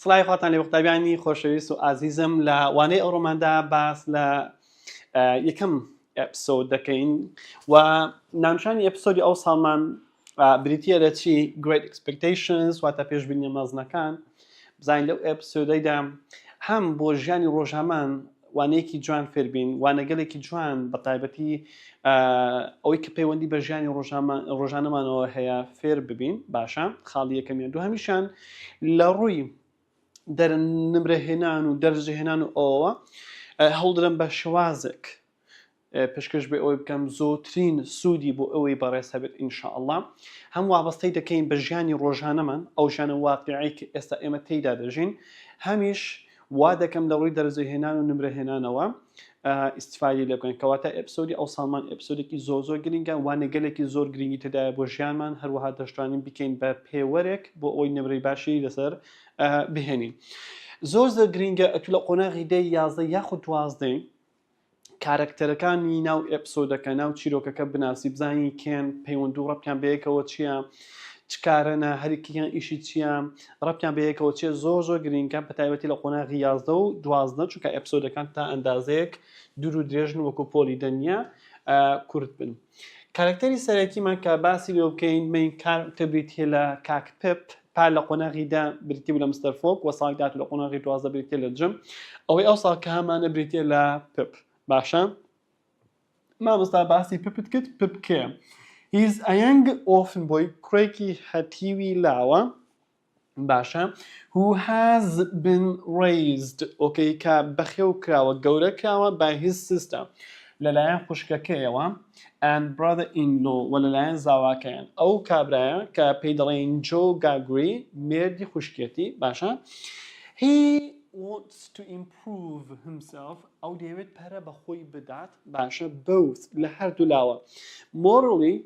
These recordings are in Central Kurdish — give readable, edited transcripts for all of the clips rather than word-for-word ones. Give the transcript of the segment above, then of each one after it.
سڵای خواتان لێ قوتابیانی خۆشەویست و ئازیزم لە وانەی ئەو ڕۆماندا باس لە یەکەم ئەپسۆد دەکەین و نامشانی ئەپسۆدی ئەو ساڵمان بریتیە لە چی Great Expectations واتە پێشبینیە مەزنەکان. بزانین لەو ئەپسۆدەیدا هەم بۆ ژیانی ڕۆژهەمان وانەیەکی جوان فێربین، وانەگەلێکی جوان بە تایبەتی ئەوەی کە پەیوەندی بە ژیانی ڕۆژانەمانەوە هەیە فێر ببین. باشە، خاڵی یەکەمیان دووهەمیشان لە ڕووی دەرنمرەهێنان و دەرجەهێنان و ئەوە هەوڵدرم بە شێوازێک پێشکەش بێ ئەوەی بکەم زۆرترین سوودی بۆ ئەوەی بەڕێز هەبێت ئینشاءالله. هەم وابەستەی دەکەین بە ژیانی ڕۆژانەمان، ئەو ژیانە واقیعی کە ئێستا ئێمە تێیدا دەژین. هەمیش وا دەکەم لە ڕووی دەرجەهێنان و نمرەهێنانەوە ئیستیفادەی لێ بکەین، کەواتە ئەپسۆدی ئەو ساڵمان ئەپسۆدێکی زۆر گرنگە، وانەگەلێکی زۆر گرنگی تێدایە بۆ ژیانمان، هەروەها دەشتوانین بکەین بە پێوەرێک بۆ ئەوەی نمرەی باشی لەسەر بهێنین. زۆر گرنگە ئەتو لە قۆناغی 11 یاخود 12 کارکتەرەکانی ناو ئەپسۆدەکە، ناو چیرۆکەکە بناسی، بزانی کێن پەیوەند و ڕەبتیان بەیەکەوە چییە، چکارەنە، هەرێکیان ئیشی چییە، ڕەبتیان بەیەکەوە چیە. زۆر گرنگە بە تایبەتی لە قۆناغی 11 و 12 چونکە ئەپسۆدەکان تا ئەندازەیەک دوور و درێژن وەکو پۆلی دەنیا کورت بن. کارکتەری سەرەکیمان کە باسی لێ بکەین مین کارکتەر بریتیە لە کاک پپ، پا لە قۆناغیدا بریتی بوو لە مستەر فۆک و ساڵی داهاتوو لە قۆناغی 12 بریتیە لە جم، ئەوەی ئەو ساڵ کە هەمانە بریتیە لە پپ. باشە، مامۆستا باسی پپت کرد. پپ کێ؟ He's a young orphan boy کوڕێکی هەتیوی لاوە، باشە، who has been raised کە بەخێو کراوە، گەورە کراوە by his sister لەلایەن خوشکەکەیەوە and brother-in-law و لەلایەن زاواکەیان. ئەو کابرایە کە پێی دەڵێن جۆ گاگری، مێردی خوشکێتی. باشە، he wants to improve himself، ئەو دەیەوێت پەرە بە خۆی بدات. باشە، both لە هەردوو لاوە، morally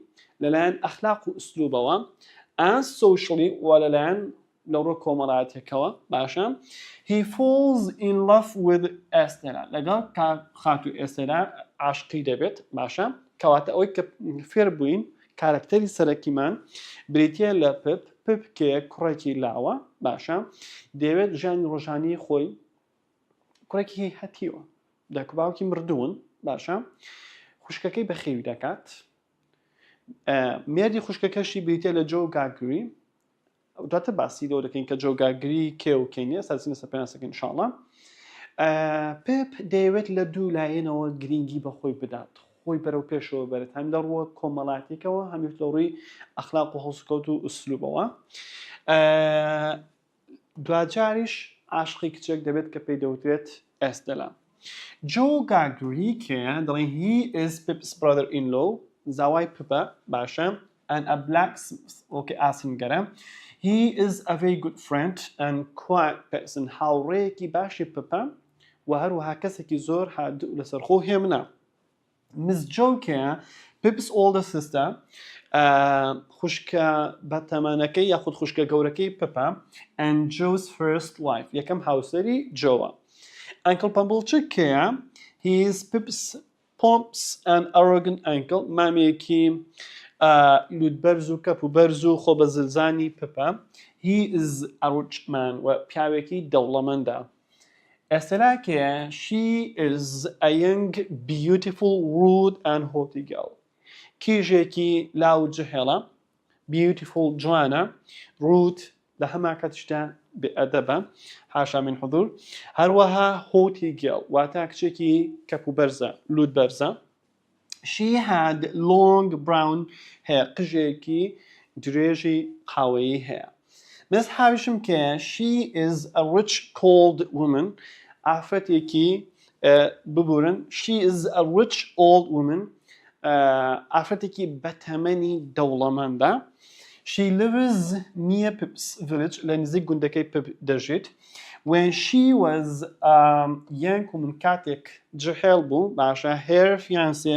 لەلایەن ئەخلاق و ئوسلوبەوە and socially و لەلایەن لەڕۆ کۆمەڵایەتێکەوە. باشە، he falls in love with Estella، لەگەڵ خاتو ئێستێلا عاشقی دەبێت. باشە، کەواتە ئەوەی کە فێر بووین کارکتەری سەرەکیمان بریتیە لە پپ. پپ کێ؟ کوڕێکی لاوە. باشە، دەیەوێت ژیانی ڕۆژانەی خۆی، کوڕێکی هەتیوە، دایکوباوکی مردوون. باشە، خوشکەکەی بەخێوی دەکات. مێردی خوشکەکەشی بریتیە لە جۆ گاگری، دواتر باسی لەوە دەکەین کە جۆ گاگری کێ و کێنیە، سەرچینە سەپێناسەکەین ئینشاءالله. پپ دەیەوێت لە دوو لایەنەوە گرنگی بە خۆی بدات، خۆی بەرەو پێشەوە بەرێت، هەم لە ڕووە کۆمەڵاتێکەوە، هەمیش لە ڕووی ئەخلاق و هەڵسوکەوت و ئوسلوبەوە. دوجاریش عاشقی کچێک دەبێت کە پێی دەوترێت ئێستێلا. جۆ گاگری کێ؟ دەڵێن he is Pip's brother-in-law، زاوای پپە. باشە، and a blacksmith ئاسنگەرە. he is a very good friend and quiet person، هاوڕێیەکی باشی پپە و هەروەها کەسێکی زۆر هادوو لەسەرخۆ هێمنە. Miss Jo کێ؟ Pip's older sister، خوشکە بەتەمەنەکەی یاخود خوشکە گەورەکەی پپە and Jo's first wife، یەکەم هاوسەری جۆوە. Uncle Pumblechook کێ؟ he is Pip's pompous and arrogant uncle، مامێکی لوودبەرز و کەپ و بەرز و خۆ بە زلزانی پپە. he is a rich man و پیاوێکی دەوڵەمەندە. Estella کێ؟ she is a young beautiful rude and haughty girl، کیژێکی لاو جهێڵە، beautiful جوانە، rude لە هەما کاتیشدا بێئەدەبە، حاشا من حضور، هەروەها haughty girl واتە کچێکی کەپ و بەرزە، لوود بەرزە. she had long brown hair، قژێکی درێژی قاوەیی هەیە. Miss Havisham کێ؟ she is a rich cold woman، ئافرەتێکی ببورن. she is a rich old woman، ئافرەتێکی بەتەمەنی دەوڵەمەندە. she lives near Pip's village، لە نزیک گوندەکەی پپ دەژێت. when she was young و من کاتێک جهێڵ بوو، باشە، her fiancé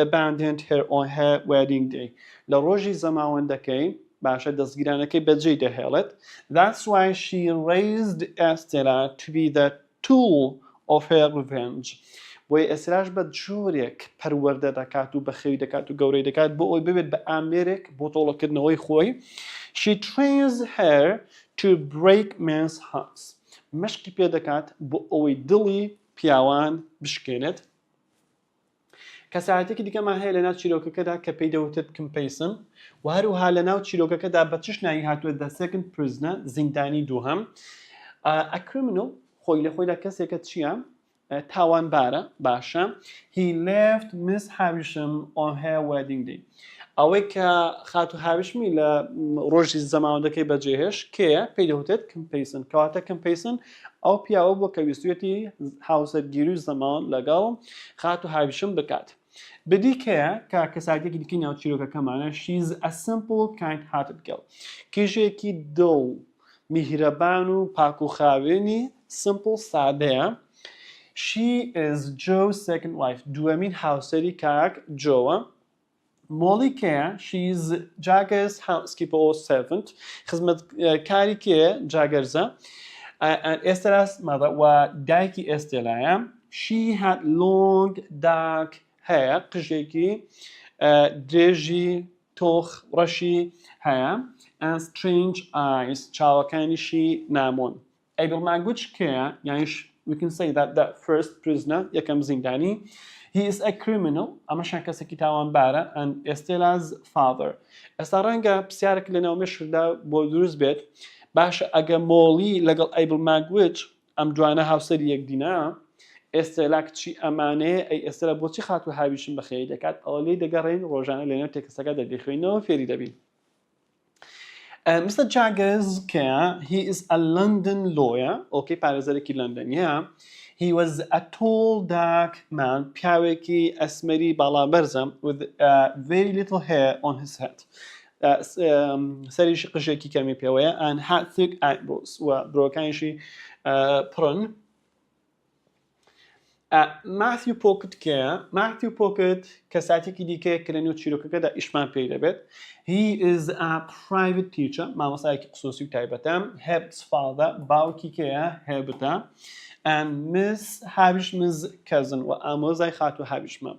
abandoned her on her wedding day، لە ڕۆژی زەماوەندەکەی، باشە، دەستگیرانەکەی بەجێی دەهێڵێت. that's why she raised Estella to be the tool of her revenge، بۆی ئێستێلاش بە جۆرێک پەروەردە دەکات و بەخێوی دەکات و گەورەی دەکات بۆ ئەوی ببێت بە ئامێرێک بۆ تۆڵەکردنەوەی خۆی. she trains her to break men's hearts مشقی پێ دەکات بۆ ئەوەی دڵی پیاوان بشکێنێت کەسایەتێکی دیکەمان هەیە لە ناو چیرۆکەکەدا کە پێی دەوتێت کمپیسن و هەروها لە ناو چیرۆکەکەدا بە چ شنایی هاتووە the second prisoner زیندانی دووهەم a criminal خۆی لە خۆیدا کەسێکە چییە تاوانبارە باشە he left Miss Havisham on her wedding day ئەوەی کە خاتو هاویشمی لە ڕۆژی زەماوەندەکەی بەجێهێش کێیە پێی دەوتێت کمپیسن کەواتە کمپیسن ئەو پیاوە بۆ کە ویستوێتی هاوسەرگیری و زەماوەند لەگەڵ خاتو هاویشم بکات بدیکەیە کە کەسایەتێکی دیکەی ناو چیرۆکەکەمانە she's a simple kind-hearted girl کێژێکی دڵ میهرەبان و پاک و خاوێنی simple سادەیە she is Joe's second wife دووەمین هاوسەری کاک جۆوە Molly Care, she's Jagger's housekeeper or servant. خدمتکاری که جاگرزه. And Estella's mother was Daiki Estella. She had long dark hair. قشێکی درێژی تۆخ ڕەشی هەیە. And strange eyes. چاوەکانیشی نامۆن. Able language care. يعني we can say that that first prisoner یەکەم زیندانی He is a criminal. ئەمەشان کەسێکی تاوانبارە and Estella's father. ئێستا ڕەنگە پرسیارێک لەناو مێشکدا بۆ دروست بێت باشە ئەگە مۆڵی لەگەڵ ئەیبل ماگویج ئەم جوانە هاوسەری یەکدینا ئێستێلا کچی ئەمانەیە ئەی ئێستێلا بۆچی خاتوو هاویشم بەخێی دەکات ئەوە لێی دەگەڕێن ڕۆژانە لەنێو تێکستەکە دەدەخوێنەوە فێری دەبین. Mr. Jaggers Care, he is a London lawyer. Okay, پارێزەرێکی لەندەنیە. He was a tall, dark man, پیاوێکی ئەسمەری باڵابەرزە with very little hair on his head. سەریشی قژێکی کەمی پێوەیە and had thick eyebrows و برۆکانیشی پڕن. Matthew Pocket Care, Matthew Pocket کەساتێکی دیکە کە لە نێو چیرۆکەکەدا ئیشمان پێی دەبێت. He is a private teacher, مامۆستایەکی خصوصی و تایبەتە. Herb's father, باوکی کەیە هێبتە. And Miss Havishm's cousin و ئامۆزای خاتوو هاویشمە.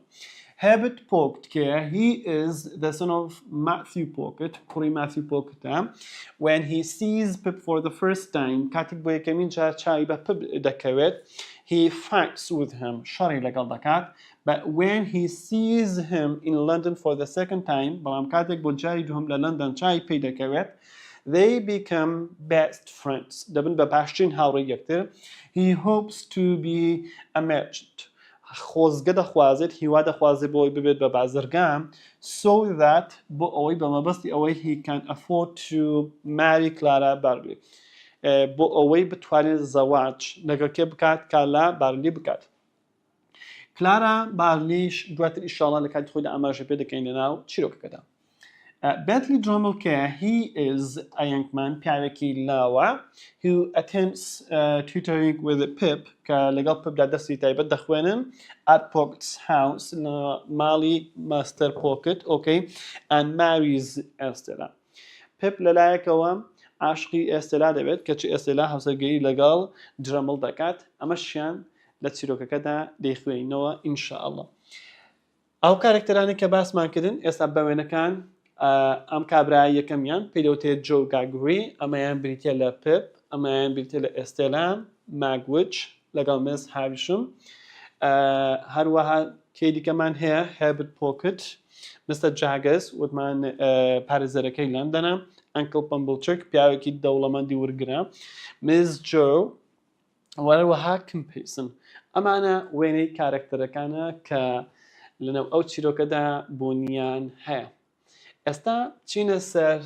Herbert Pocket Care, he is the son of Matthew Pocket, کوڕی Matthew Pocket. When he sees Pip for the first time, کاتێک بۆ یەکەمین جار چاوی بە Pip دەکەوێت, he fights with him, شەڕی لەگەڵ دەکات. But when he sees him in London for the second time, بەڵام کاتێک بۆ جاری دووهەم لە لەندەن چاوی پێی دەکەوێت, they become best friends. دەبن بە باشترین هاوڕێی یەکتر. He hopes to be a merchant. خۆزگە دەخوازێت هیوا دەخوازێت بۆی ببێت بە بازرگان so that بۆ ئەوەی بە مەبەستی ئەوەی he can afford to marry Clara Barley. بۆ ئەوەی بتوانێت زەواج لەگەڵ کێ بکات کالا بارلی بکات. کلارا بارلیش دواتر ئیشاڵڵا لە کاتی خۆیدا ئاماژە پێ دەکەین لەناو چیرۆکەکەدا. Bentley Drummel Care, he is a young man, پیاوێکی لاوە who attempts tutoring with Pip کە لەگەڵ Pipدا دەستی تایبەت دەخوێنن at Pocket's house لە ماڵی Master Pocket, okay, and marries Estella. Pip لەلایەکەوە عاشقی ئێستێلا دەبێت کەچی ئێستێلا هاوسەرگیری لەگەڵ درەمڵ دەکات ئەمەشیان لە چیرۆکەکەدا دەیخوێنینەوە ئینشاءالله. ئەو کارکتەرانی کە باسمان کردن ئێستا بەوێنەکان ئەم کابرای یەکەمیان پێی دەوتێت جۆ گاگری ئەمەیان بریتە لە پپ ئەمەیان بریتە لە ئێستێلا ماگوچ لەگەڵ مس هاویشم هەروەها کێ دیکەمان هەیە هێبرت پۆکت مستر جاگەس وتمان پارێزەرەکەی لەندەنە ئەنکل پەمبڵچک پیاوێکی دەوڵەمەندی وەرگرە مس جۆ وەروەها کمپیسن ئەمانە وێنەی کارکتەرەکانە کە لەنەو ئەو چیرۆکەدا بوونیان هەیە. ئێستا چینە سەر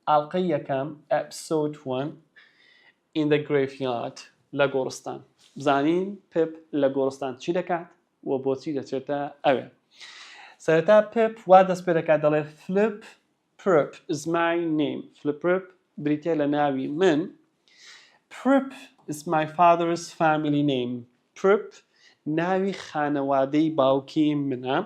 ئاڵلقەی یەکەم ئەپسۆد 1 in the graveyard لە گۆڕستان. بزانین پپ لە گۆڕستان چی دەکات و بۆچی دەچێتە ئەوێ. سەرەتا پپ وا دەست پێ دەکات دەڵێ Flip Prip is my name. Flip Prip بریتە لە ناوی من. Prip is my father's family name. Prip ناوی خانەوادەی باوکی منە.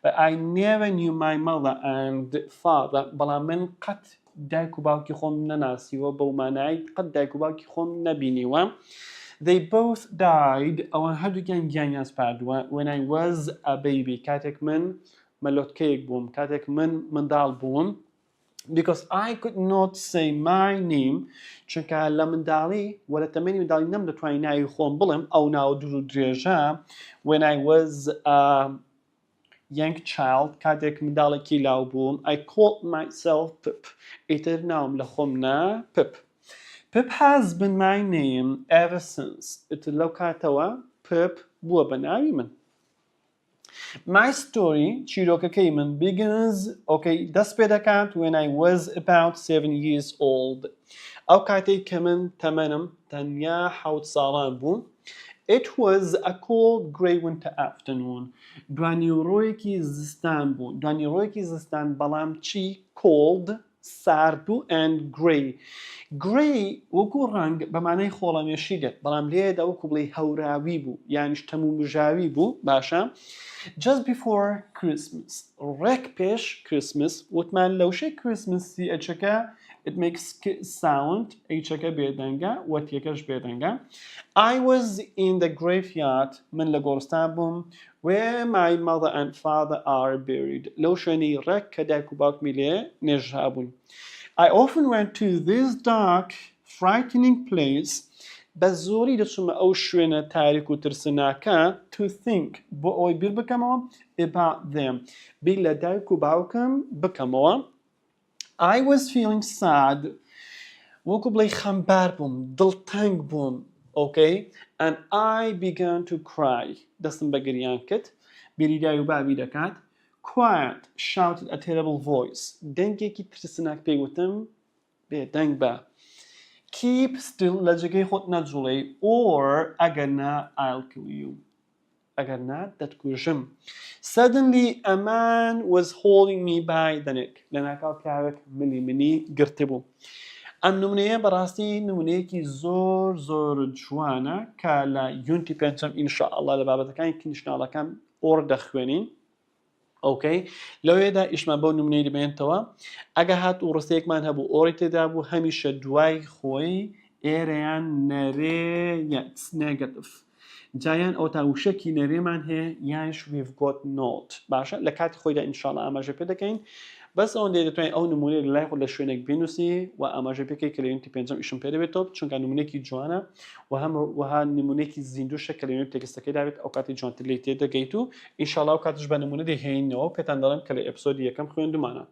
But I never knew my mother and father. بەڵام من قەت دایک و باوکی خۆم نەناسیوە بەو مانای قەت دایک و باوکی خۆم نەبینیوە. They both died ئەوان هەردووکیان گیانیان سپاردووە when I was a baby کاتێک من مەلۆتکەیەک بووم کاتێک من منداڵ بووم. because I could not say my name چونکە لە منداڵی وە لە تەمەنی منداڵی نەمدەتوانی ناوی خۆم بڵێم ئەو ناو دوور و درێژە when I was a young child کاتێک منداڵێکی لاو بووم I called myself Pip ئیتر ناوم لە خۆم نا Pip Pip has been my name ever since ئیتر لەو کاتەوە Pip بووە بە ناوی من My story چیرۆکەکەی من begins دەست پێ دەکات when I was about 7 years old ئەو کاتێک کە من تەمەنم تەنیا 7 ساڵان بوو It was a cold grey winter afternoon دوانیڕۆیەکی زستان بوو دوانیڕۆیەکی زستان بەڵام چی cold سارد بوو and grey grey وەکو ڕەنگ بە مانای خۆڵەمێشی دێت بەڵام لێدا وەکو بڵێ هەوراوی بوو یانیش تەمومژاوی بوو باشە just before Christmas ڕێک پێش Christmas وتمان لەوشەی Christmaسی ئەچەکە it makes sound ئەیچەکە بێدەنگە وەتیەکەش بێدەنگە I was in the graveyard من لە گۆڕستان بووم where my mother and father are buried لەو شوێنەی ڕێک کە دایک و باوکمی لێ نێژرابوون I often went to this dark frightening place بە زۆری دەچوومە ئەو شوێنە تاریک و ترسناکە to think بۆ ئەوەی بیر بکەمەوە about them بیر لە دایک و باوکم بکەمەوە I was feeling sad وەکو بڵێ خەمبار بووم دڵتەنگ بووم and I began to cry دەستم بە گریان کرد بیری دای و بابی دەکات quiet shouted a terrible voice دەنگێکی ترسناک پێی وتم بێ دەنگ بە keep still لە جێگەی خۆت نەجوڵێ or ئەگەرنا I'll kill you ئەگەرنا دەتکوژم suddenly a man was holding me by the neck لە ناکاو پیاوێک منی گرتی بوو ئەم نمونەیە بەڕاستی نمونەیەکی زۆر زۆر جوانە کە لە یونتی پێنجەم ئینشاءالله لە بابەتەکانی کنیشناڵەکان ئۆر دەخوێنین لەوێدا ئیشمان بەو نمونەی دەبێنێتەوە ئەگە هات و ڕستەیەکمان هەبوو ئۆڕی تێدا بوو هەمیشە دوای خۆی ئێرەیان نەرێ نێگەتیڤ جایان ئەو تاوشەکی نەرێمان هەیە یانش we've got not باشە لە کاتی خۆیدا ئینشاءالله ئاماژە پێ دەکەین بەس ئەوەندەی دەتوانین ئەو نمونەیە لە لای خۆ لە شوێنێک بنووسی و ئاماژە پێکەی کە لە یونتی پێنجەم ئیشم پێ دەبێتەوە چونکە نمونەیەکی جوانە و هەروەها نمونەیەکی زیندووشە کە لە یونتی تێکستەکەی داوێت ئەو کاتی جوانتر لی تێ دەگەیت و ئینشاءالله ئەو کاتش بە نمونە دەهێنینەوە پێتان دەڵێم کە لە ئەپسۆدی یەکەم خوێندومانە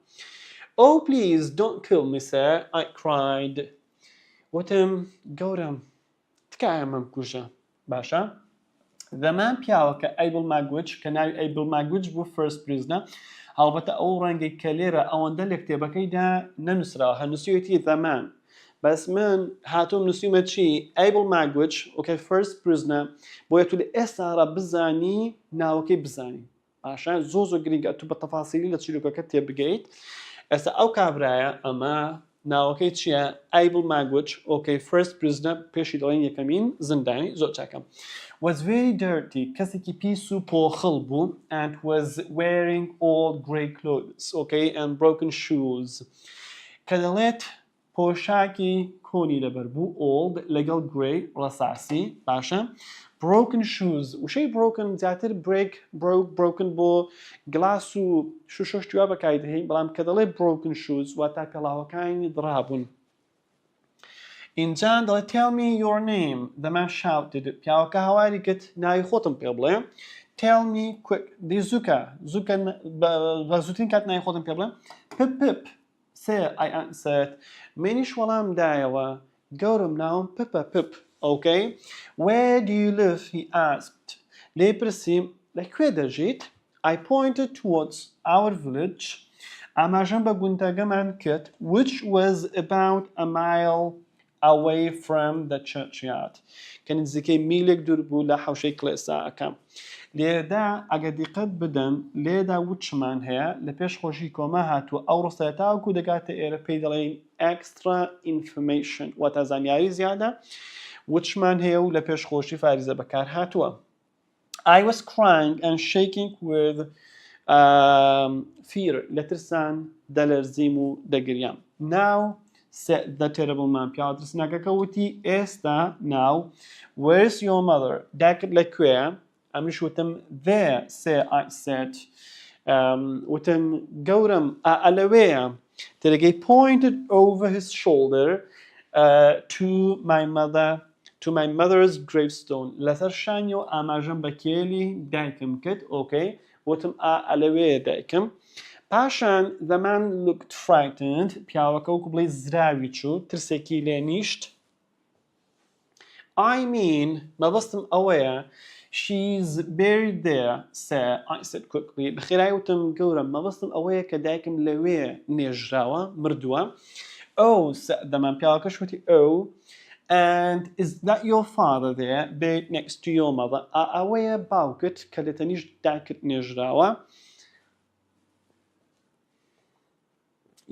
Oh please don't kill me sir I cried وتم گەورم تکایە مەم کوژە باشە زەمان پیاوەکە ئەیبڵ ماگوچ کە ناوی ئەیبڵ ماگوچ بوو first prisoner هەڵبەتە ئەو ڕەنگەی کە لێرە ئەوەندە لە کتێبەکەیدا نەنووسراوە هەنووسیوەتی زەمان بەس من هاتووم نووسیمە چی ئەیبڵ ماگوچ first prisoner بۆیە تو لە ئێستاڕە بزانی ناوەکەی بزانی باشە زۆر گرنگە تو بە تەفاسیلی لە چیرۆکەکە تێبگەیت ئێستا ئەو کابرایە ئەمە ناوەکەی چییە ئەیبڵ ماگوچ first prisoner پێشی دەڵێن یەکەمین زندانی زۆر چاکەم was very dirty کەسێکی پیس و پۆخڵ بوو and was wearing old grey clothes and broken shoes کە دەڵێت پۆشاکی کۆنی لەبەر بوو old لەگەڵ grey ڕەساسی باشە broken shoes وشەی broken زیاتر broken بۆ گلاس و شوشەش تویا بەکاردهێن بەڵام کە دەڵێت broken shoes واتە پێڵاوەکانی دڕابوون اینجا دەڵێت tell me your name the man shouted پیاوەکە هەواری کرد ناوی خۆتم پێ بڵێ tell me quick دی زووکە بە زووترین کات ناوی خۆتم پێ بڵێ pip sir I answered منیش وەڵام دایەوە گەورم ناوم pip where do you live he asked لێ پرسیم لەکوێ دەژیت I pointed towards our village ئاماژەم بە گوندەکەمان کرد which was about a mile away from the churchyard کە نزیکەی میلێک دوور بوو لە حەوشەی کڵێساکە لێدا ئەگەر دیقەت بدەن لێدا وچمان هەیە لە پێش خۆشی کۆمە هاتووە ئەو ڕستەیە تاوەکو دەگاتە ئێرە پێی دەڵێن extra information واتە زانیاری زیادە وچمان هەیە و لە پێش خۆشی فاریزە بەکار هاتووە I was crying and shaking with fear لە ترسان دەلەرزیم و دەگریام now said the terrible man پیاوە ترسناکەکە وتی ئێستا now where's your mother دایکت لەکوێیە ئەمیش وتم there say I said وتم گەورم ئەلەوەیە تێرەگەی pointed over his shoulder to my mother's gravestone لەسەر شانیەوە ئاماژەم بە کێلی دایکم کرد ئۆکەی وتم ئەلەوەیە دایکم پاشان the man looked frightened پیاوەکە وەکو بڵێ زراوی چوو ترسێکی لێ نیشت I mean مەبەستم ئەوەیە she's buried there sir I said quickly بەخێرایی وتم گەورم مەبەستم ئەوەیە کە دایکم لەوێ نێژراوە مردووە دەمان پیاوەکەش وتی and is that your father there buried next to your mother ئەوەیە باوکت کە لە تەنیشت دایکت نێژراوە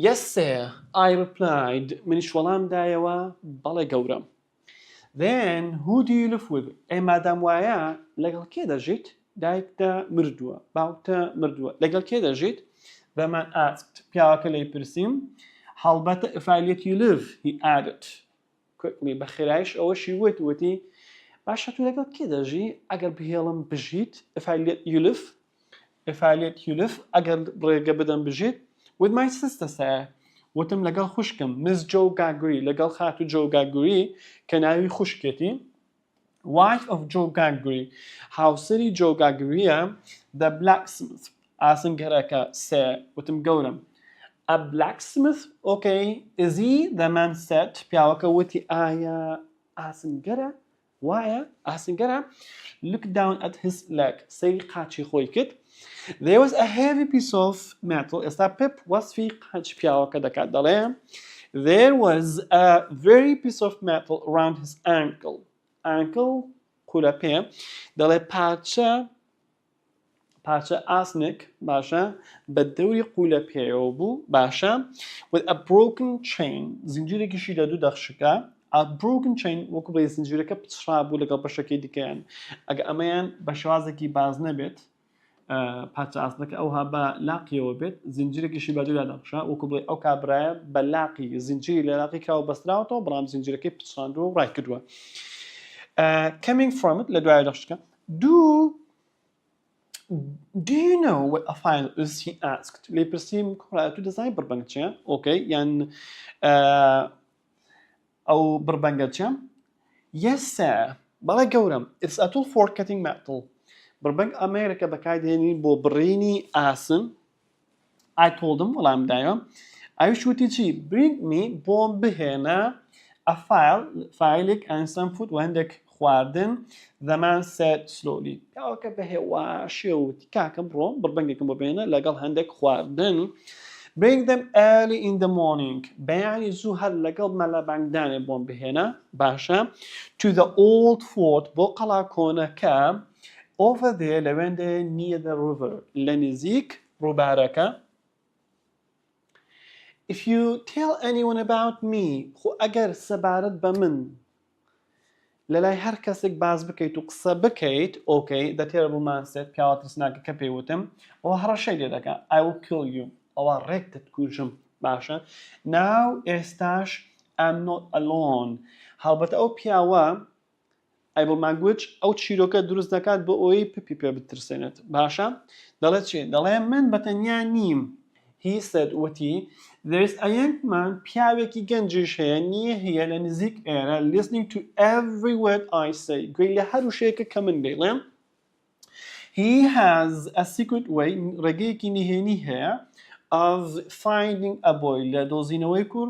Yes sir I replied منیش وەڵام دایەوە بەڵێ گەورم Then who do you live with مادام وایە لەگەڵ کێ دەژیت دایکتە مردووە باوکتە مردووە لەگەڵ کێ دەژیت The man asked پیاوەکە لێی پرسیم هەڵبەتە if I let you live he added quickly بەخێرایش ئەوەشی وتی باشە تو لەگەڵ کێ دەژی ئەگەر بهێڵم بژیت if I let you live ئەگەر ڕێگە بدەم بژیت with my sister sir وتم لەگەڵ خوشکم Miss Joe Gaguri لەگەڵ خاتو Joe Gaguri کە ناوی خوشکێتی wife of Joe Gaguri هاوسەری Joe Gaguriە the blacksmith ئاسنگەرەکە sir وتم گەورم A blacksmith okay is he the man said پیاوەکە وتی ئایا ئاسنگەرە وایە ئاسنگەرە look down at his leg سەیری قاچی خۆی کرد There was a heavy piece of metal ئێستا پێ وەسفی قاچ پیاوەکە دەکات دەڵێ There was a very piece of metal around his ankle قولە پێ دەڵێ پارچە ئاسنێک باشە بە دەوری قولە پێیەوە بوو باشە with a broken chain زنجیرێکیشی لە دوو دەخشەکە a broken chain وەکو بڵێ زنجیرەکە پچڕا بوو لەگەڵ بەشەکەی دیکەیان ئەگە ئەمەیان بە شێوازێکی باز نەبێت پارچە ئاسنەکە ئەوها بە لاقیەوە بێت زنجیرێکیشی بە دوو لا دەخشە وەکو بڵێ ئەو کابرایە بە لاقی زنجیری لە لاقی کراوە بەستراوەتەوە بەڵام زنجیرەکەی پچڕاندووە و ڕای کردووە coming from it لە دوای دەخشەکە Do you know what a file is? He asked. لێ پرسیم کوڕە تو دەزانی بربەنگ چییە؟ ئۆکەی یان ئەو بربەنگە چییە؟ Yes sir. بەڵێ گەورم. It's a tool for cutting metal. بربەنگ ئەمەیەکە بەکاردێنی بۆ بڕینی ئاسن. I told him وەڵام دایەوە. ئەویش وتی چی؟ Bring me بۆم بهێنە a فایلێک and some food و هەندێک خواردن The man said slowly پیاوەکە بە هێواشی وتی کاکەم بڕۆ بربەنگێکم بۆ بهێنە لەگەڵ هەندێک خواردن Bring them early in the morning بەیانی زوو هەر لەگەڵ مەلەبانگدانێ بۆم بهێنە باشە To the old fort بۆ قەڵا کۆنەکە Over there لەوێندە near the river لە نزیک ڕووبارەکە If you tell anyone about me خۆ ئەگەر سەبارەت بە من لەلای هەر کەسێک باز بکەیت و قسە بکەیت ئۆکەی the terrible man said پیاوە ترسناکە کە پێیوتم ئەوە هەڕەشەی لێ دەکا I will kill you ئەوە ڕێک دەتکوژم باشە Now ئێستاش I'm not alone هەڵبەتە ئەو پیاوە ئایبڵمانگوچ ئەو چیرۆکە دروست دەکات بۆ ئەوەی پپی پێ بترسێنێت باشە دەڵێت چی دەڵێ من بەتەنیا نیم He said وتی There is a young man پیاوێکی گەنجیش هەیە نییە هەیە لە نزیک ئێرە listening to every word I say گوێی لە هەر وشەیەکە کە من دەیڵێم He has a secret way ڕێگەیەکی نهێنی هەیە of finding a boy لە دۆزینەوەی کوور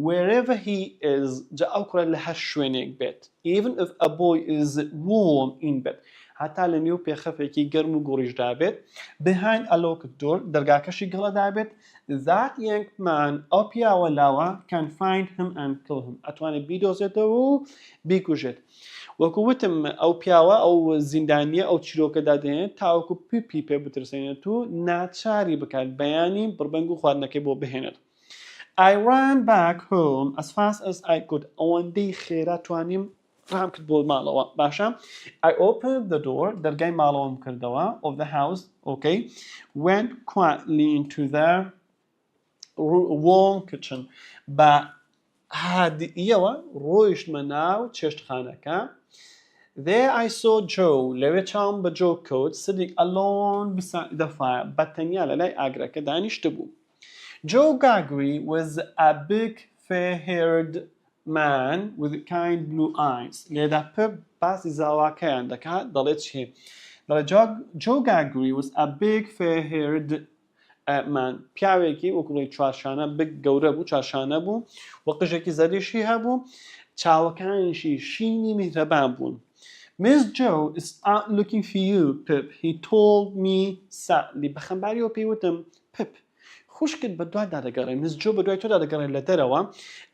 wherever he is جا ئەو کوڕە لە هەر شوێنێک بێت even if a boy is warm in bed هەتا لە نێو پێخەفێکی گەرم و گۆڕیشدا بێت behind a locked door دەرگاکەشی گەڵەدا بێت that young man ئەو پیاوە لاوە can find him and kill him ئەتوانێت بیدۆزێتەوە و بیکوژێت وەکو وتم ئەو پیاوە ئەو زیندانیە ئەو چیرۆکەدا دێنێت تاوەکو پپی پێ بترسێنێت و ناچاری بکات بەیانی بربەنگ و خواردنەکەی بۆ بهێنێت I ran back home as fast as I could ئەوەندەی خێرا توانیم ڕام کرد بۆ ماڵەوە باشە I opened the door دەرگای ماڵەوەم کردەوە of the house okay went quietly into the warm kitchen بە هادئیەوە ڕۆیشتمە ناو چێشتخانەکە There I saw Joe لەوێ چاوم بە Joe کەوت sitting alone beside the fire بەتەنیا لەلای ئاگرەکە دانیشتە بوو Joe Gregory was a big fair-haired man with kind blue eyes. لێدا پێ باسی زاواکەیان دەکات دەڵێت چی؟ دەڵێت Joe Gregory was a big fair-haired man. پیاوێکی وەکوڵی چوارشانە بگ گەورە بوو چاشانە بوو وە قژێکی زەریشی هەبوو چاوەکانیشی شینی میهرەبان بوون. Miss Joe is out looking for you, Pip. He told me sadly. بەخەمباریەوە پێی وتم Pip خوشکت بە دوای دادەگەڕێ. Miss Joe بە دوای تۆ دادەگەڕێت لە دەرەوە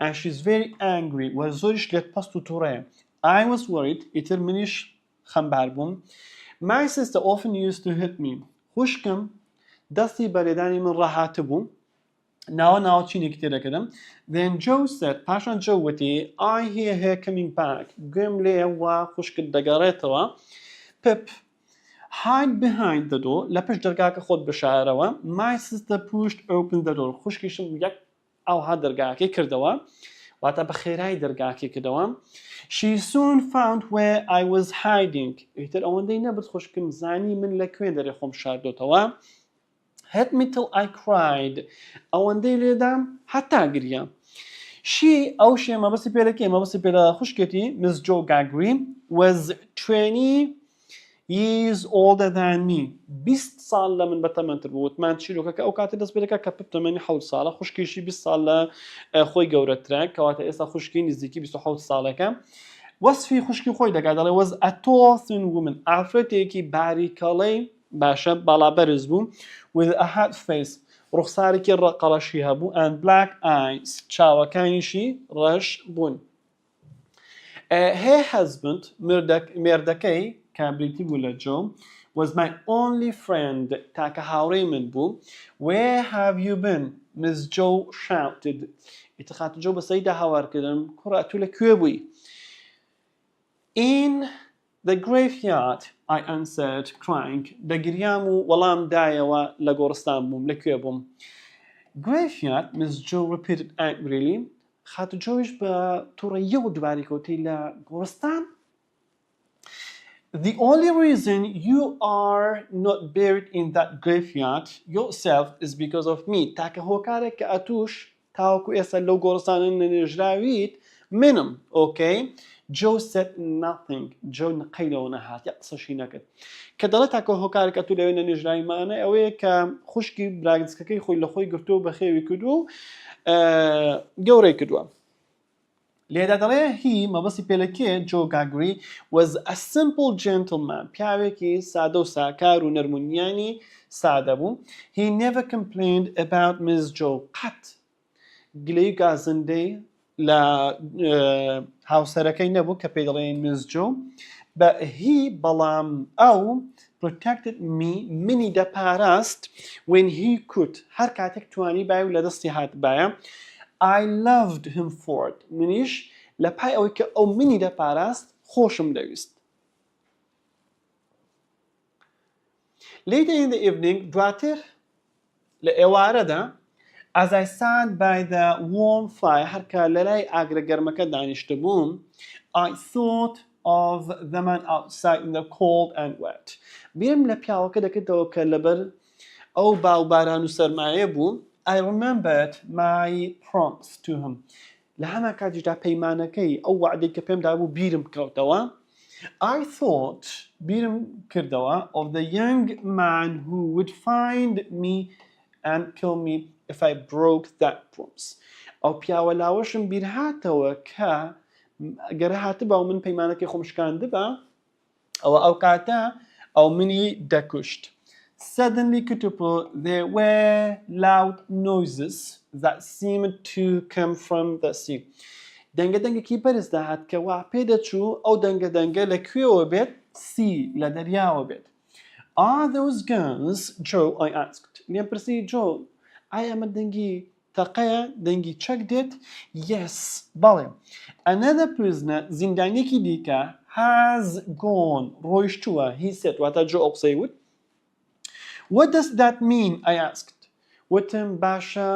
and she's very angry. وە زۆریش لێت پەست و تووڕەیە. I was worried. ئیتر منیش خەمبار بووم. My sister often used to hit me. خوشکم دەستی بەلێدانی من ڕاهاتە بوو. ناوە چینێکی تێدەکردم. Then Joe said, پاشان Joe وتی I hear her coming back. گوێم لێیە وا خوشکت دەگەڕێتەوە. Pip, hide behind the door. لە پشت دەرگاکە خۆت بشارەوە. My sister pushed open the door. خوشکیشم یەک ئەوها دەرگاکەی کردەوە. واتە بە خێرایی دەرگاکەی کردەوە. She soon found where I was hiding. ئیتر ئەوەندەی نەبت خوشکم زانی من لەکوێ دەرێ خۆم شاردۆتەوە. Hit me till I cried. ئەوەندەی لێدام هەتا گریا. She ئەو شێ مەبەستی پێدەکەی مەبەستی پێدا خوشکێتی Miss Joe Gregory was 20 years older than me. 20 ساڵ لە من بەتەمەنتر بوو. وتمان چیرۆکەکە ئەو کاتێ دەست پێدەکە کە پپ تەمەنی 7 ساڵە خوشکیشی 20 ساڵ لە خۆی گەورەترە کەواتە ئێستا خوشکی نزیکی 27 ساڵەکە. وەسفی خوشکی خۆی دەکات دەڵێ was a tall thin woman. ئافرەتێکی باریکەڵەی باشە باڵابەرز بوو with a hot face ڕوخسارێکی ڕقەڵەشی هەبوو and black eyes چاوەکانیشی ڕەش بوون. Her husband مێردەکەی کە بریتی بوو لە جۆ was my only friend تاکە هاوڕێی من بوو. Where have you been? Miss Joe shouted. ئیتخات جۆ بەسەریدا هاوارکردم کوڕە تو لەکوێ بووی؟ In the graveyard, I answered, crying. دەگریام و وەڵام دایەوە لە گۆڕستان بووم لەکوێ بووم. Graveyard, Miss Joe repeated angrily. خات جۆیش بە تووڕەیەوە دوباری کەوتی لە گۆڕستان. The only reason you are not buried in that graveyard yourself is because of me. تاکە هۆکارێک کە ئەتوش تاوەکو ئێستا لەو گۆڕستانە نەنێژراویت منم. Okay? Joe said nothing. Joe نەقەیلەوە نەهات یا قسەشی نەکرد. کە دەڵێت تاکە هۆکارێک ئەتوو لەوێ نەنێژراویمانە ئەوەیە کە خوشکی براگزکەکەی خۆی لە خۆی گرتووە بە خێوی کردو و گەورەی کردووە. لێدا دەڵێ هی مەبەستی پێلەکێ Joe Gregory was a simple gentleman. پیاوێکی سادە و ساکار و نەرمونیانی سادە بوو. He never complained about Miss Joe. قەت گلەی گازندەی لە هاوسەرەکەی نەبوو کە پێی دەڵێن Miss Joe. But he بەڵام ئەو protected me منی دەپاراست when he could. هەر کاتێک توانی بای و لە دەستی هات بایە. I loved him for it. منیش لە پای ئەوەی کە ئەو منی دەپاراست خۆشم دەویست. Later in the evening دواتر لە ئێوارەدا as I sat by the warm fire هەرکە لە لای ئاگرە گەرمەکە دانیشتە بووم I thought of the man outside in the cold and wet. بیرم لە پیاوەکە دەکردەوە کە لەبەر ئەو باوباران و سەرمایە بوو. I remembered my promise to him. لە هەمان کاتیشدا پەیمانەکەی ئەو وعدەی کە پێم دابوو بیرم کەوتەوە. I thought بیرم کردەوە of the young man who would find me and kill me if I broke that promise. ئەو پیاوە لاوەشم بیر هاتەوە کە گەرە هاتبە و من پەیمانەکەی خۆم شکاندبە ئەوە ئەو کاتە ئەو منی دەکوشت. Suddenly there were loud noises that seemed to come from the sea. دەنگەدەنگێکی بەرز داهات کە وا پێدەچوو ئەو دەنگەدەنگە لەکوێوە بێت sea لە دەریاوە بێت. Are those guns, Joe? I asked. لێم پرسی Joe ئایا ئەمە دەنگی تەقەیە دەنگی چەک دێت؟ Yes. بەڵێ. Another prisoner زیندانیەکی دیکە has gone ڕۆیشتووە. He said. واتە Joe ئەو قسەی وت. What does that mean? I asked. وتم باشە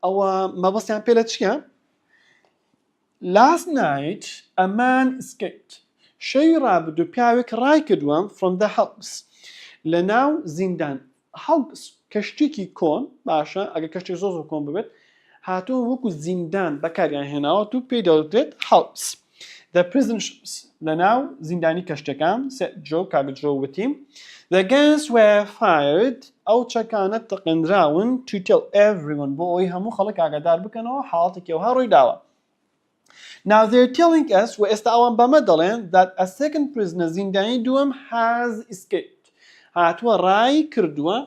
ئەوە مەبەستیان پێ لە چییە؟ Last night a man escaped. شەوی ڕابردوو پیاوێک ڕای کردووە from the house. لە ناو زیندان. house کەشتێکی کۆن باشە ئەگە کەشتێک زۆر کۆن ببێت هاتووە وەکو زیندان بەکاریان هێناوە و پێی دەوترێت هاوس. The prison ships لەناو زیندانی کەشتەکان جۆ کاگجۆ وتیم. The guns were fired ئەو چەکانە تەقێنراون to tell everyone بۆ ئەوەی هەموو خەڵک ئاگادار بکەنەوە حاڵەتێکی ئەوها ڕووی داوە. Now they're telling us و ئێستا ئەوان بەمە دەڵێن that a second prisoner زیندانی دووەم has escaped هاتووە ڕای کردووە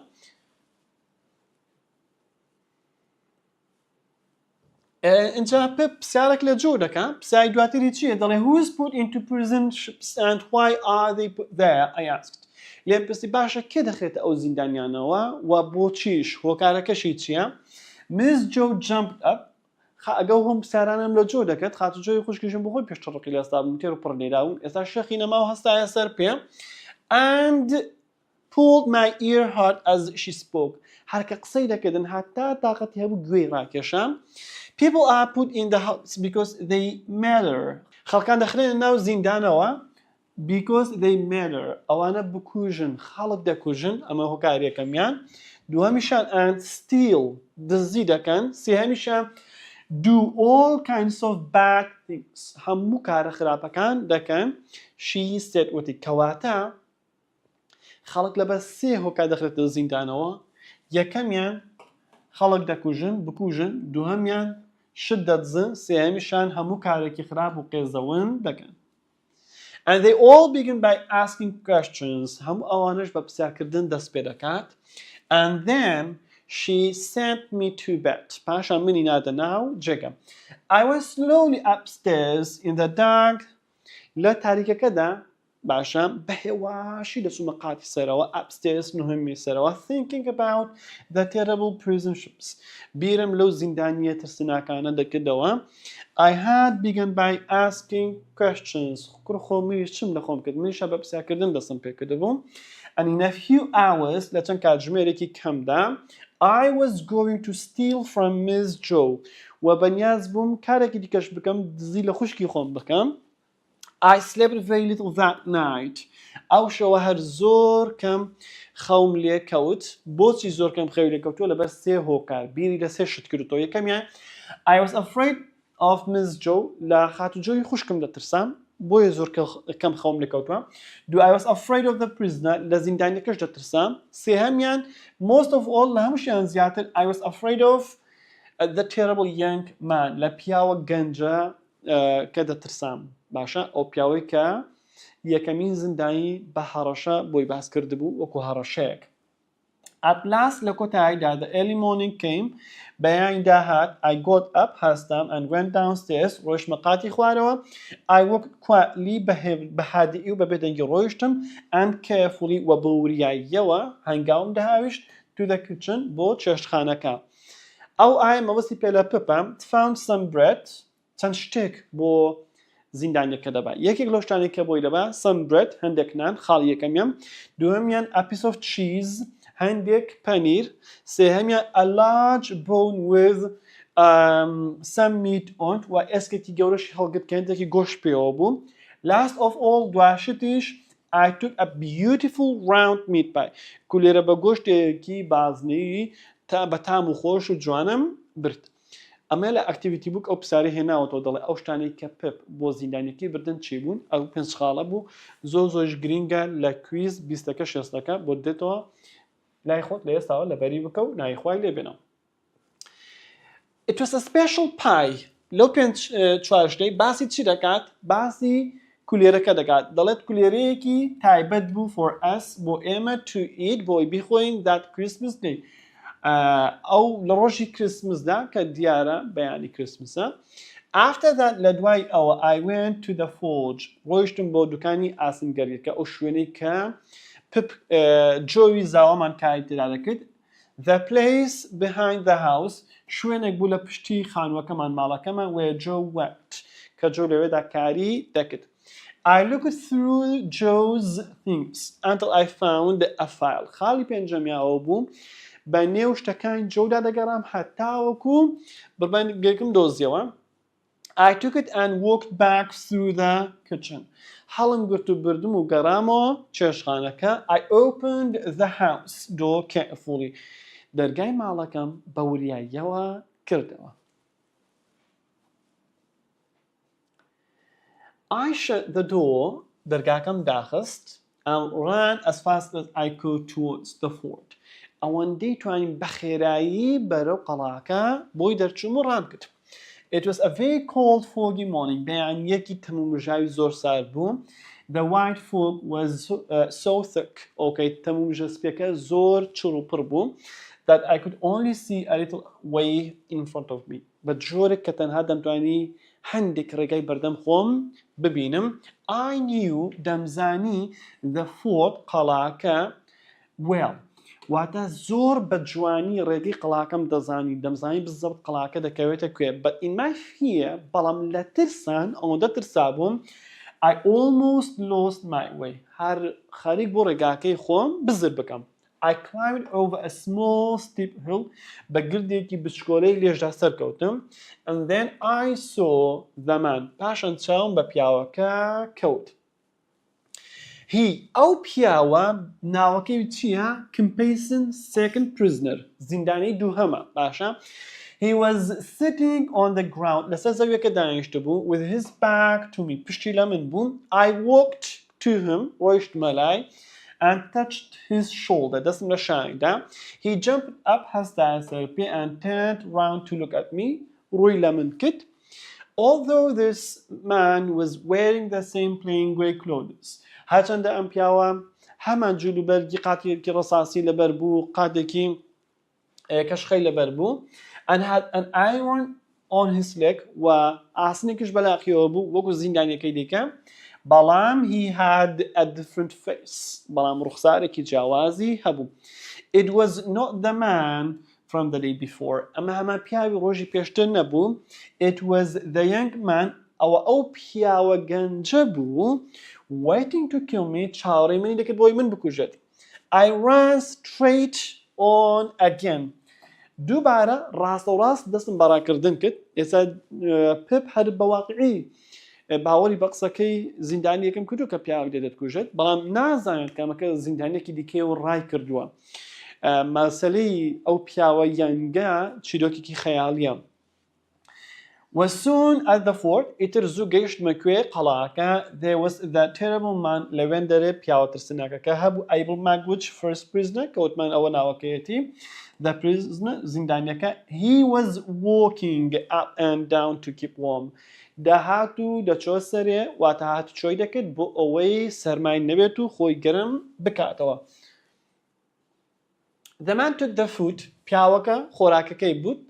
اینجا پێ پرسیارێک لە جۆ دەکەم پرسیاری دواتری چییە دەڵێ who is put into prison ships and why are they put there I asked لێم پرسی باشە کێ دەخێتە ئەو زیندانیانەوە و بۆچیش هۆکارەکەشی چییە Miss Joe jumped up ئەگەڵ هەم پرسیارانم لە جۆ دەکەت خاتوجۆی خوشکیژم بخۆی پێشتەڕقی لە ئێستا بووم تێر و پڕ لێراون ئێستا شەخی نەما و هەستایە سەر پێ and pulled my ear hard as she spoke هەرکە قسەی دەکردن هەتا تاقەتی هەبوو گوێی ڕاکێشام People are put in the house because they matter. خەڵکان دەخرێنە ناو زیندانەوە because they matter. ئەوانە بکوژن خەڵک دەکوژن ئەمە هۆکارێکەمیان دووەمیشان and steal دزی دەکەن سێهەمیشان do all kinds of bad things هەموو کارە خراپەکان دەکەن she said وتی کەواتە خەڵک لەبەر سێ هۆکار دەخرێتە زیندانەوە یەکەمیان خەڵک دەکوژن بکوژن دووهەمیان شت دەدزن سێهەمیشان هەموو کارێکی خراپ و قێزەون دەکەن and they all begin by asking questions هەموو ئەوانش بە پرسیارکردن دەست پێ دەکات and then she sent me to bed پاشان منی نادە ناو جێگەم I was slowly upstairs in the dark لە تاریکەکەدا باشە بەهێواشی دەچوومە قاتی سەرەوە upstairs نهێمی سەرەوە thinking about the terrible prison ships بیرم لەو زیندانیە ترسناکانە دەکردەوە I had begun by asking questions خۆمی چم لە خۆم کرد منیشە بە پرسیارکردن دەستم پێکردبووم and in a few hours لە چەند کاتژمێرێکی کەمدا I was going to steal from Miss Joe و بەنیاز بووم کارێکی دیکەش بکەم دزی لە خوشکی خۆم بکەم I slept very little that night. ئەو شەوە هەر زۆر کەم خەوم لێ کەوت بۆچی زۆر کەم خەوی لێ کەوتووە لەبەر سێ هۆکار بیری لە سێ شت کردووە یەکەمیان I was afraid of Miss Joe لە خاتوجۆی خوشکم دەترسام بۆیە زۆر کەم خەوم لێ کەوتووە دو I was afraid of the prisoner لە زیندانیەکەش دەترسام سێهەمیان most of all لە هەمووشیان زیاتر I was afraid of the terrible young man لە پیاوە گەنجە کە دەترسام باشە ئەو پیاوەی کە یەکەمین زیندانی بە هەڕەشە بۆی باس کردبوو وەکو هەڕەشەیەک At last لە کۆتاییدا the early morning came بەیانی داهات I got up هەستام and went downstairs ڕۆیشتمە قاتی خوارەوە I walked quietly بە هادیئی و بە بێدەنگی ڕۆیشتم and carefully و بە وریاییەوە هەنگاوم دەهاویشت to the kitchen بۆ چێشتخانەکە ئەو ئایم مەوەستی پێ لە پپم found some bread چەند شتێک بۆ زیندانیەکە دەبا یەکێک لەو شتانی کە بۆی دەبا some bread هەندێک نان خاڵی یەکەمیان دووەمیان a piece of cheese هەندێک پەنیر سێهەمیان a large bone with some meat on و ئێسکێکی گەورەشی هەڵگرتکەندێکی گۆشت پێوە بوو last of all دواشتیش I took a beautiful round meat pie کولێرە بە گۆشتێکی بازنەی تا بە تام و خۆش و جوانم برد ئەمە لە ئەکتیڤیتی بووک ئەو پرسیارە هێناوەتەوە دەڵێ ئەو شتانەی کە پپ بۆ زیندانیەکەی بردن چی بوون ئەو پێنج خاڵە بوو زۆرش گرینگە لە کویز 20ەکە 60ەکە بۆ دێتەوە لای خۆت لە ئێستاوە لەبەری بکە و نایخوای لێ بێنەوە It was a special pie لەو پێنج چوارشتەی باسی چی دەکات باسی کولێرەکە دەکات دەڵێت کولێرەیەکی تایبەت بوو for us بۆ ئێمە to eat بۆی بیخۆین that Christmas day ئەو لە ڕۆژی کریسمسدا کە دیارە بەیانی کریسمسە after that لە دوای ئەوە I went to the forge ڕۆیشتم بۆ دوکانی ئاسنگەریەکە ئەو شوێنەی کە پپ جۆوی زاوامان کاری تێدا دەکرد the place behind the house شوێنێک بوو لە پشتی خانووەکەمان ماڵەکەمان where Joe worked کە جۆ لەوێدا کاری دەکرد I looked through Joe's things until I found a file خاڵی پێنجەمیاوە بوو بە نێو شتەکانی جۆدا دەگەڕام هەتاوەکو بڕبەنگێکم دۆزیەوە I took it and walked back through the kitchen هەڵم گرت و بردم و گەڕامەوە چێشخانەکە I opened the house door carefully دەرگای ماڵەکەم بە وریاییەوە کردەوە. I shut the door, دەرگاکەم داخست and ran as fast as I could towards the fort. ئەوەندەی توانیم بە خێرایی بەرەو قەڵاکە بۆی دەرچووم و ڕام کرد. It was a very cold foggy morning. بەیانیەکی تەمومژاوی زۆر سارد بوو. The white fog was so thick. Okay, تەمومژە سپیەکە زۆر چڕ و پڕ بوو that I could only see a little way in front of me. بە جۆرێک کە تەنها دەمتوانی هەندێک ڕێگای بەردەم خۆم ببینم. I knew دەمزانی the fort قەڵاکە well. واتە زۆر بە جوانی ڕێگەی قەڵاکەم دەمزانی بزەوت قەڵاکە دەکەوێتە کوێ. But in my fear, بەڵام لە ترسان ئەوەندە ترسا بووم I almost lost my way. هەر خەریک بۆ ڕێگاکەی خۆم بزر بکەم. I climbed over a small steep hill بە گردێکی بچکۆلەی لێژدا سەرکەوتم and then I saw the man. پاشان چاوم بە پیاوەکە کەوت. ئەو پیاوە ناوەکەی چییە؟ Compassion second prisoner. زیندانەی دووهەمە. باشە؟ He was sitting on the ground. لەسەر زەویەکە دانیشتە بوو with his back to me. پشتی لە من بوو. I walked to him. ڕۆیشتمە لای and touched his shoulder. دەستم لە شانیدا. He jumped up هەستا سەرپێ and turned round to look at me. ڕووی لە من کرد. Although this man was wearing the same plain grey clothes. هەرچەندە ئەم پیاوە هەمان جلوبەرگی قاتێکی ڕەساسی لەبەر بوو قاتێکی کەشخەی لەبەر بوو and had an iron on his leg و ئاسنێکیش بەلاقیەوە بوو وەکو زیندانیەکەی دیکە بەڵام he had a different face بەڵام ڕوخسارێکی جیاوازی هەبوو. It was not the man from the day before. ئەمە هەمان پیاوی ڕۆژی پێشتر نەبوو. It was the young man. ئەو پیاوە گەنجە بوو waiting to kill me. چاوەڕێی منی دەکرد بۆی من بکوژێت. I ran straight on again. دووبارە ڕاستەوڕاست دەستم بەڕاکردن کرد. ئێستا پپ هەر بەواقعی باوەری بە قسەکەی زیندانیەکەم کردو کە پیاوە دەتکوژێت بەڵام نازانێت کامەکە زیندانیەکی دیکەی و ڕای کردووە. مەسەلەی ئەو پیاوە یانگە چیرۆکێکی خەیاڵیە. Was soon at the fort. ئیتر زوو گەیشتمە کوێ قەڵاکە. There was that terrible man لەوێندەرێ پیاوە ترسناکەکە هەبوو. Abubakir first prisoner کەوتمان ئەوە ناوەکەیەتی. The prisoner زیندانیەکە. He was walking up and down to keep warm. دەهات و دەچۆ سەرێ واتە هاتوچۆی دەکرد بۆ ئەوەی سەرمای نەبێت و خۆی گەرم بکاتەوە. The man took the food. پیاوەکە خۆراکەکەی بوت.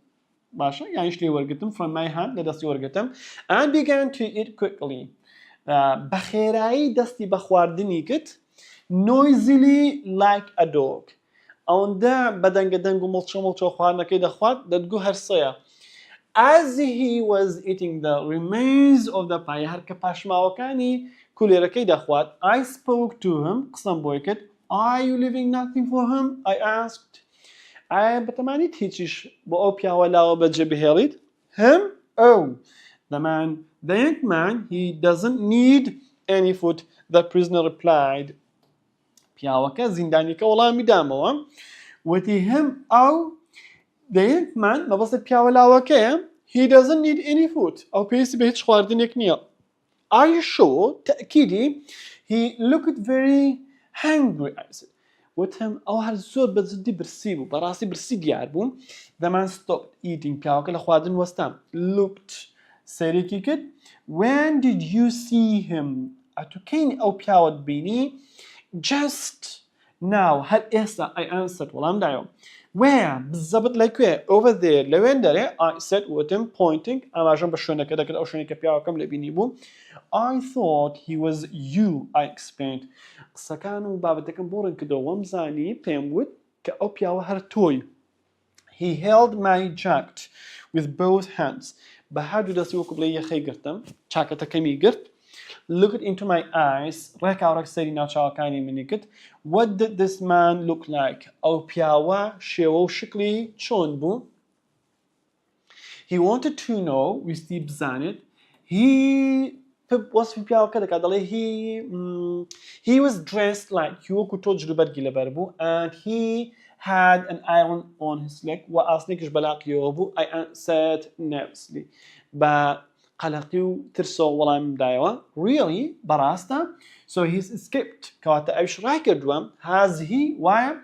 باشە یانیش لێ وەرگتم from my hand لە دەستی وەرگتم and began to eat quickly. بە خێرایی دەستی بە خواردنی کرد noisily like a dog. ئەوەندە بەدەنگە دەنگ و مڵچە خواردنەکەی دەخوارد دەتگو هەرسەیە. As he was eating the remains of the pie هەر کە پاشماوەکانی کولێرەکەی دەخوارد I spoke to him. قسەم بۆی کرد. Are you leaving nothing for him? I asked. بەتەمانیت هیچیش بۆ ئەو پیاوە لاوە بەجێ بهێڵیت؟ Him? Oh, the young man, he doesn't need any food. The prisoner replied. پیاوەکە زیندانیەکە وەڵامی دامەوە وتی him oh, the young man مەبەستت پیاوە لاوەکەیە he doesn't need any food. ئەو پێویستی بە هیچ خواردنێک نییە. Are you sure? تەکیدی. He looked very hungry. I said. وتم ئەو هەر زۆر بەجددی برسی بوو بەڕاستی برسی دیار بوو. The man stopped eating. پیاوەکە لە خواردن وەستام. Looked. سەیرێکی کرد. When did you see him? ئەتوکەین ئەو پیاوەت بینی؟ Just now. هەر ئێستا. I answered. وەڵام دایەوە. Where? بزەبت لەکوێ؟ Over there. لەوێندەرێ. I said وتم pointing. ئاماژەم بە شوێنەکە دەکرد ئەو شوێنێک کە پیاوەکەم لێ بینی بوو. I thought he was you. I explained. قسەکان و بابەتەکەم بۆ ڕێنکردەوە وەمزانی پێم وت کە ئەو پیاوە هەر تۆی. He held my jacket with both hands. بە هەردوو دەستی وەکو بڵێ یەخەی گرتم. چاکەتەکەمی گرت. Looked into my eyes. ڕێکاوڕێک سەری ناوچاوەکانی منی کرد. What did this man look like? ئەو پیاوە شێوە و شکلی چۆن بوو؟ He wanted to know. ویستی بزانێت. وەسفی پیاوەکە دەکات دەڵێ he was dressed like وەکو تۆ جلوبەرگی لەبەر بوو and he had an iron on his leg وأصنيكش بلاقي يوبو I said nervously بقلقي وترسو والله من دايوا really براستا so he's escaped كواتا أيش رايك دوام has he why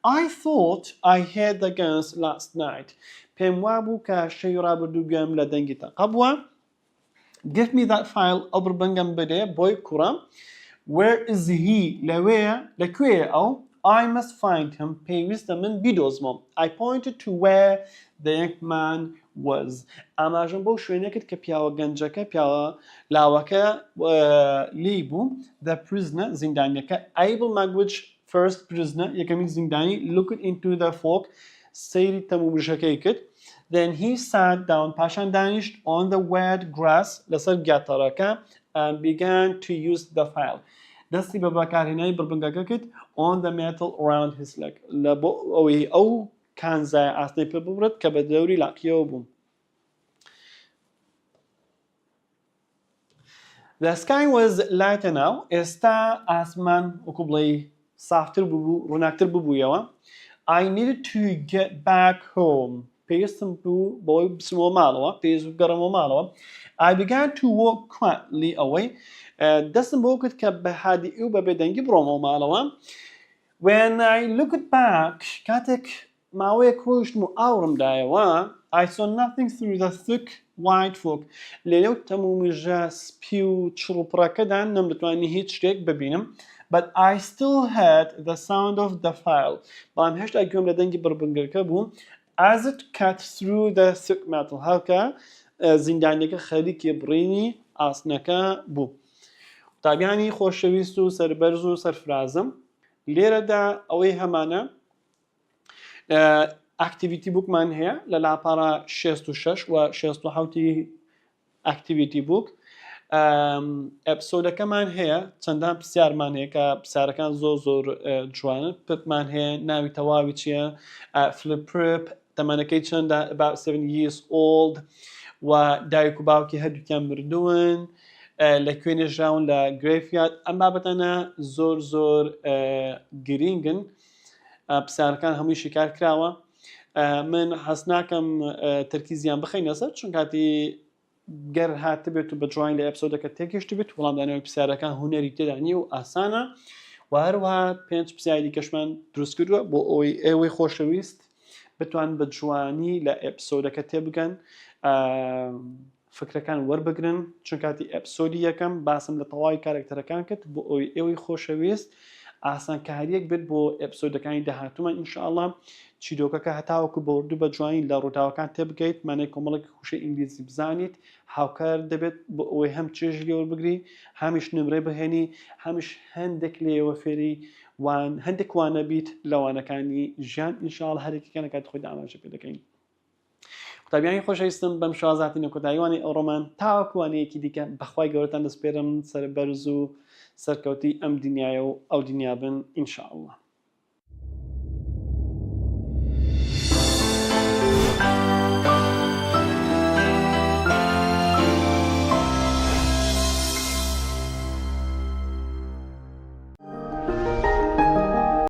I thought I had the guns last night بهم وابو كشي رابردو بيام لدنجتا قبوة give me that file أبر بنجم بدي boy كرام where is he لكوية أو I must find him پێویستە من بیدۆزمەوە I pointed to where the young man was ئاماژەم بۆ شوێنە کرد کە پیاوە گەنجەکە پیاوە لاوەکە لی بوو the prisoner زیندانیەکە able language first prisoner یەکەمین زیندانی looked into the fog سەیری تەمومژەکەی کرد then he sat down پاشان دانیشت on the wet grass لەسەر گیاتەڕەکە and began to use the file دەستی بە بەکارهێنانی بڕبنگەکە کرد on the metal around his leg لە بۆ ئەوەی ئەو کانزای ئاستەی پێ ببڕێت کە بە دەوری لاقیەوە بوو The sky was lighter now ئێستا ئاسمان وەکو بڵێ سافتر بوو ڕووناکتر ببوویەوە I needed to get back home پێویستم بوو بەوەی بچمەوە ماڵەوە پێویست بوو بگەڕێمەوە ماڵەوە I began to walk quietly away دەستم بۆ کرد کە بە هادیئی و بە بێدەنگی بڕۆمەوە ماڵەوە when I looked back کاتێک ماوەیەک ڕۆیشتم و ئاورمدایەوە I saw nothing through the thick white fog لێرە و تەمومژە سپی و چڕوپڕەکەدا نەمدەتوانی هیچ شتێک ببینم but I still had the sound of the file بەڵام هێشتا گوێم لە دەنگی بڕبنگەکە بوو as it cut through the thick metal هەڵکە زیندانیەکە خەریکی بڕینی ئاسنەکە بوو قوتابیانی خۆشەویست و سەربەرز و سەرفرازم لێرەدا ئەوەی هەمانە ئاکتیڤیتی بووکمان هەیە لە لاپارە 66 و 67 ئاکتیڤیتی بووک ئەپسۆدەکەمان هەیە چەندان پرسیارمان هەیە کە پرسیارەکان زۆر جوانن پرتمان هەیە ناوی تەواوی چییە فلپرپ تەمەنەکەی چەندە about 7 years old و دایک و باوکی هەردووکیان مردوون لەکوێ نێژراون لە گرێڤیارد ئەم بابەتانە زۆر گرینگن پرسیارەکان هەمووی شیکار کراوە من حەز ناکەم تەرکیزیان بخەینە سەر چون کاتی گەر هاتبێت و بە جوانی لە ئەپسۆدەکە تێگەشت بێت وەڵام دانەوەی پرسیارەکان هونەری تێدا نییە و ئاسانە و هەروەها 5 پرسیاری کەشمان دروست کردووە بۆ ئەوەی ئێوەی خۆشەویست بتوان بە جوانی لە ئەپسۆدەکە تێبگەن فکرەکان وەربگرن چون کاتی ئەپسۆدی یەکەم باسم لە تەواوی کارکتەرەکان کرد بۆ ئەوەی ئێوەی خۆشەویست ئاسانکاریەک بێت بۆ ئەپسۆدەکانی داهاتوومان ئینشاءالله چیرۆکەکە هەتاوەکو بەوردوو بە جوانی لە ڕووداوەکان تێبگەیت مانای کۆمەڵێکی خوشەی ئینگلیزی بزانیت هاوکار دەبێت بۆ ئەوەی هەم چێژ لێوە بگری هەمیش نمرەی بهێنی هەمیش هەندێک لێوە فێری هەندێک وانە بیت لەوانەکانی ژیان ئینشاءالله هەرێکیکەنە کات خۆی ئاماژە پێ دەکەین قوتابیانی خۆشەویستم بەم شازاتینە کۆتاییوانی ئەوڕۆمان تاوەکوانەیەکی دیکە بەخوای گەورەتان دەسپێرم سەربەرز و سەرکەوتی ئەم دنیاە و ئەو دنیا بن ئینشاءالله